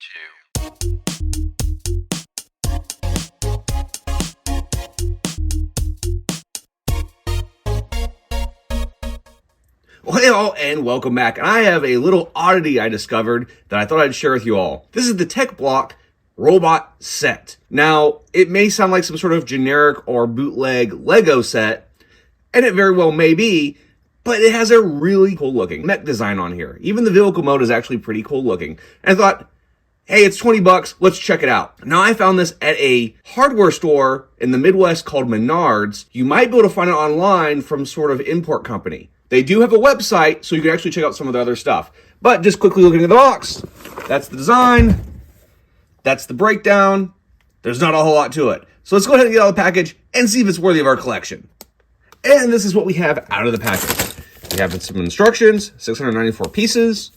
Well, hey all, and welcome back. And I have a little oddity I discovered that I thought I'd share with you all. This is the TechBlox robot set. Now, it may sound like some sort of generic or bootleg Lego set, and it very well may be, but it has a really cool looking mech design on here. Even the vehicle mode is actually pretty cool looking. And I thought, hey, it's 20 bucks, let's check it out. Now, I found this at a hardware store in the Midwest called Menards. You might be able to find it online from sort of import company. They do have a website, so you can actually check out some of the other stuff. But just quickly looking at the box, that's the design, that's the breakdown. There's not a whole lot to it. So let's go ahead and get out of the package and see if it's worthy of our collection. And this is what we have out of the package. We have some instructions, 694 pieces.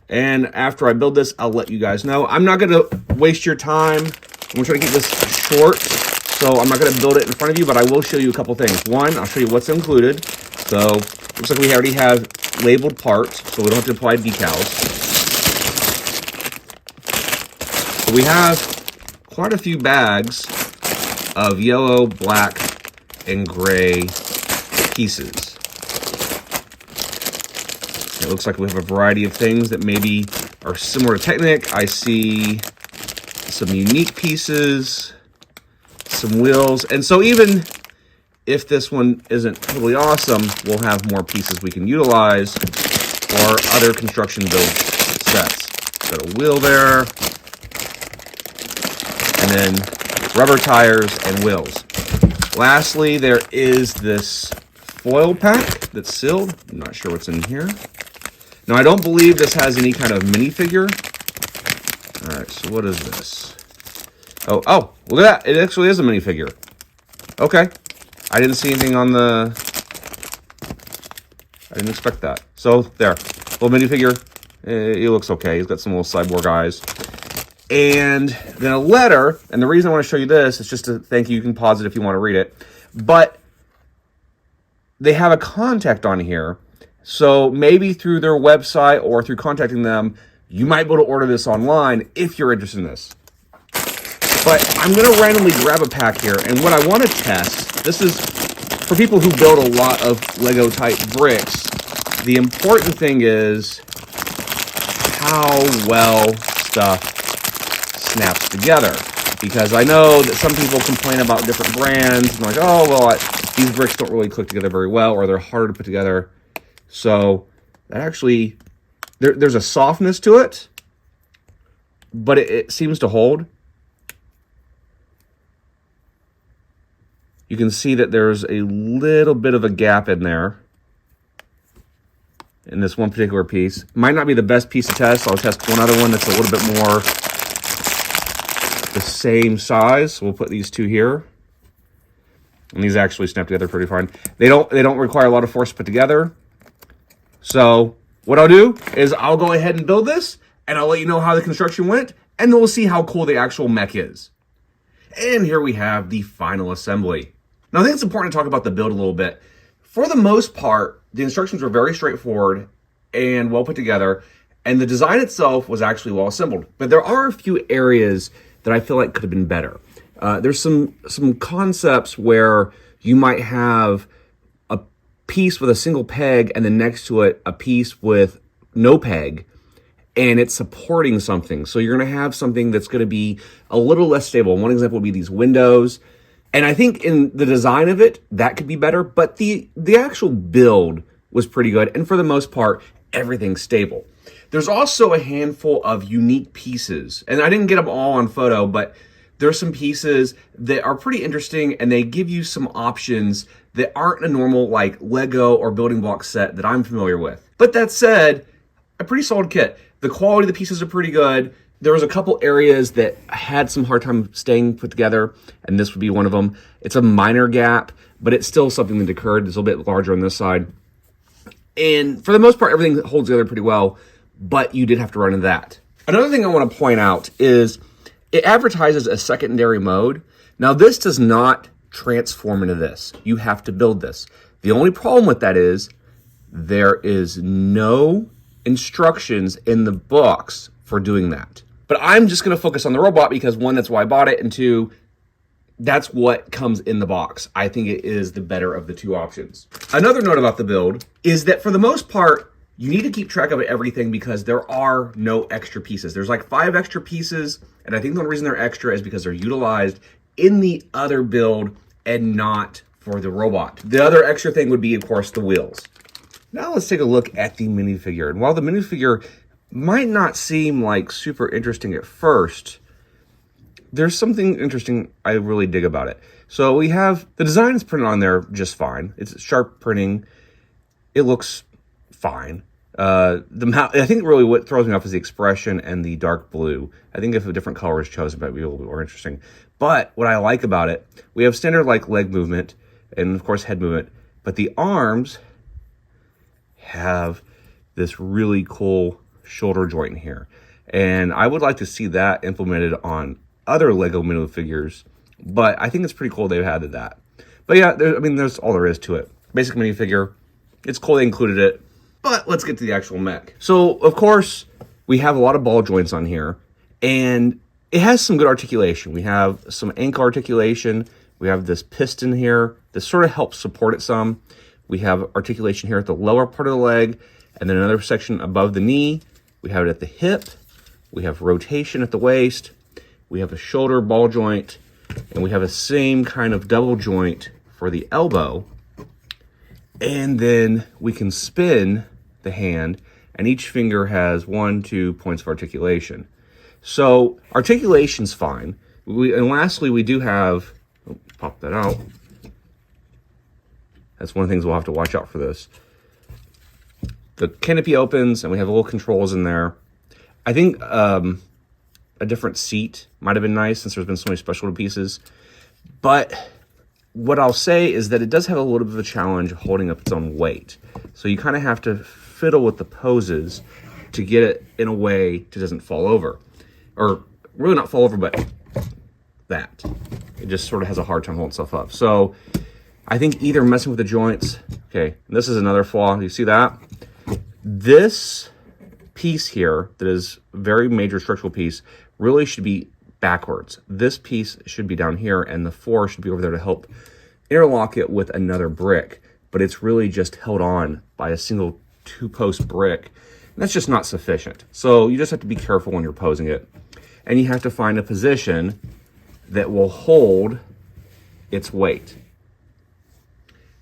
And after I build this, I'll let you guys know. I'm not gonna waste your time. I'm gonna try to keep this short. So I'm not going to build it in front of you, but I will show you a couple things. One, I'll show you what's included. So looks like we already have labeled parts, so we don't have to apply decals. So we have quite a few bags of yellow, black, and gray pieces. It looks like we have a variety of things that maybe are similar to Technic. I see some unique pieces, some wheels, and so even if this one isn't totally awesome, we'll have more pieces we can utilize for other construction build sets. Got a wheel there, and then rubber tires and wheels. Lastly, there is this foil pack that's sealed. I'm not sure what's in here. Now, I don't believe this has any kind of minifigure. All right, so what is this? Oh, look at that. It actually is a minifigure. Okay. I didn't see anything on the... I didn't expect that. So, there. Little minifigure. He looks okay. He's got some little cyborg eyes. And then a letter. And the reason I want to show you this is just to thank you. You can pause it if you want to read it. But they have a contact on here. So, maybe through their website or through contacting them, you might be able to order this online if you're interested in this. But I'm going to randomly grab a pack here, and what I want to test, this is for people who build a lot of Lego-type bricks, the important thing is how well stuff snaps together. Because I know that some people complain about different brands, and like, oh, well, these bricks don't really click together very well, or they're harder to put together. So that actually, there's a softness to it, but it seems to hold. You can see that there's a little bit of a gap in there in this one particular piece. Might not be the best piece to test. I'll test one other one that's a little bit more the same size. So we'll put these two here. And these actually snap together pretty fine. They don't require a lot of force to put together. So what I'll do is I'll go ahead and build this, and I'll let you know how the construction went, and then we'll see how cool the actual mech is. And here we have the final assembly. Now, I think it's important to talk about the build a little bit. For the most part, the instructions were very straightforward and well put together, and the design itself was actually well assembled. But there are a few areas that I feel like could have been better. There's some concepts where you might have a piece with a single peg and then next to it a piece with no peg, and it's supporting something. So you're going to have something that's going to be a little less stable. One example would be these windows. And I think in the design of it, that could be better. But the actual build was pretty good. And for the most part, everything's stable. There's also a handful of unique pieces. And I didn't get them all on photo, but there's some pieces that are pretty interesting. And they give you some options that aren't a normal like Lego or building block set that I'm familiar with. But that said, a pretty solid kit. The quality of the pieces are pretty good. There was a couple areas that had some hard time staying put together, and this would be one of them. It's a minor gap, but it's still something that occurred. It's a little bit larger on this side. And for the most part, everything holds together pretty well, but you did have to run into that. Another thing I want to point out is it advertises a secondary mode. Now, this does not transform into this. You have to build this. The only problem with that is there is no instructions in the box for doing that. But I'm just going to focus on the robot because one, that's why I bought it, and two, that's what comes in the box. I think it is the better of the two options. Another note about the build is that for the most part, you need to keep track of everything because there are no extra pieces. There's like 5 extra pieces, and I think the only reason they're extra is because they're utilized in the other build and not for the robot. The other extra thing would be, of course, the wheels. Now let's take a look at the minifigure. And while the minifigure might not seem like super interesting at first, there's something interesting I really dig about it. So we have, the design is printed on there just fine. It's sharp printing. It looks fine. I think really what throws me off is the expression and the dark blue. I think if a different color is chosen, it might be a little bit more interesting. But what I like about it, we have standard like leg movement and of course head movement, but the arms have this really cool shoulder joint here. And I would like to see that implemented on other Lego minifigures, but I think it's pretty cool they've added that. But yeah, there's all there is to it. Basic minifigure. It's cool they included it. But let's get to the actual mech. So, of course, we have a lot of ball joints on here, and it has some good articulation. We have some ankle articulation. We have this piston here that sort of helps support it some. We have articulation here at the lower part of the leg, and then another section above the knee. We have it at the hip. We have rotation at the waist. We have a shoulder ball joint, and we have a same kind of double joint for the elbow. And then we can spin the hand, and each finger has 1-2 points of articulation. So articulation's fine. And lastly, we do have, pop that out. That's one of the things we'll have to watch out for this. The canopy opens, and we have little controls in there. I think a different seat might have been nice since there's been so many special pieces. But what I'll say is that it does have a little bit of a challenge holding up its own weight. So you kind of have to fiddle with the poses to get it in a way that doesn't fall over. Or really not fall over, but that. It just sort of has a hard time holding itself up. So I think either messing with the joints. Okay, this is another flaw. You see that? This piece here, that is a very major structural piece, really should be backwards. This piece should be down here, and the 4 should be over there to help interlock it with another brick. But it's really just held on by a single 2-post brick. And that's just not sufficient. So you just have to be careful when you're posing it. And you have to find a position that will hold its weight.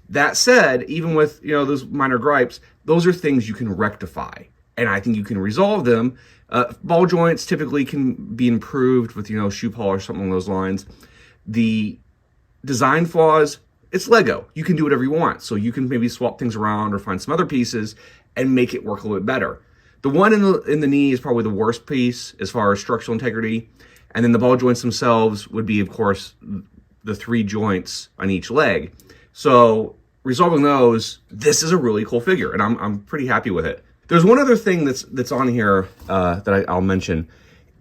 That said, even with those minor gripes, those are things you can rectify. And I think you can resolve them. Ball joints typically can be improved with, shoe polish, something along those lines. The design flaws, it's Lego. You can do whatever you want. So you can maybe swap things around or find some other pieces and make it work a little bit better. The one in the knee is probably the worst piece as far as structural integrity. And then the ball joints themselves would be, of course, the 3 joints on each leg. So resolving those, this is a really cool figure, and I'm pretty happy with it. There's one other thing that's on here that I'll mention,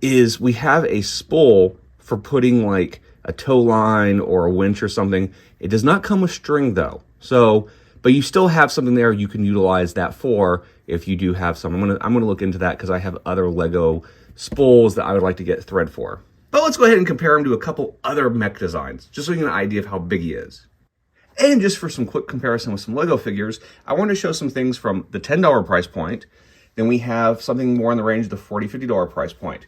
is we have a spool for putting like a tow line or a winch or something. It does not come with string though. So, but you still have something there you can utilize that for if you do have some. I'm gonna look into that because I have other Lego spools that I would like to get thread for. But let's go ahead and compare him to a couple other mech designs, just so you get an idea of how big he is. And just for some quick comparison with some Lego figures, I want to show some things from the $10 price point. Then we have something more in the range of the $40, $50 price point.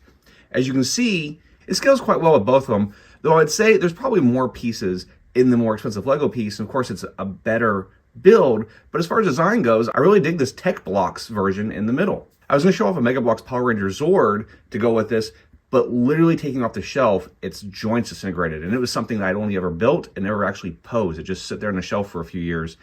As you can see, it scales quite well with both of them, though I'd say there's probably more pieces in the more expensive Lego piece. And of course, it's a better build. But as far as design goes, I really dig this Tech Blox version in the middle. I was going to show off a Megablox Power Ranger Zord to go with this, but literally taking off the shelf, its joints disintegrated. And it was something that I'd only ever built and never actually posed. It just sat there on the shelf for a few years,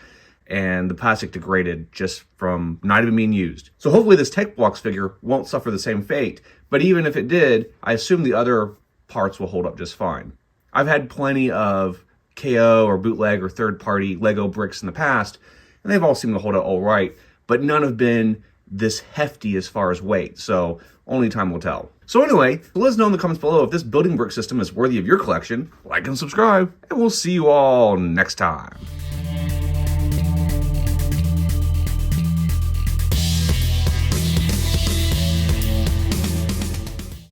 and the plastic degraded just from not even being used. So hopefully this Tech Blox figure won't suffer the same fate. But even if it did, I assume the other parts will hold up just fine. I've had plenty of kre-o or bootleg or third-party Lego bricks in the past, and they've all seemed to hold up all right, but none have been this hefty as far as weight, so only time will tell. So anyway, let us know in the comments below if this building brick system is worthy of your collection. Like and subscribe, and we'll see you all next time.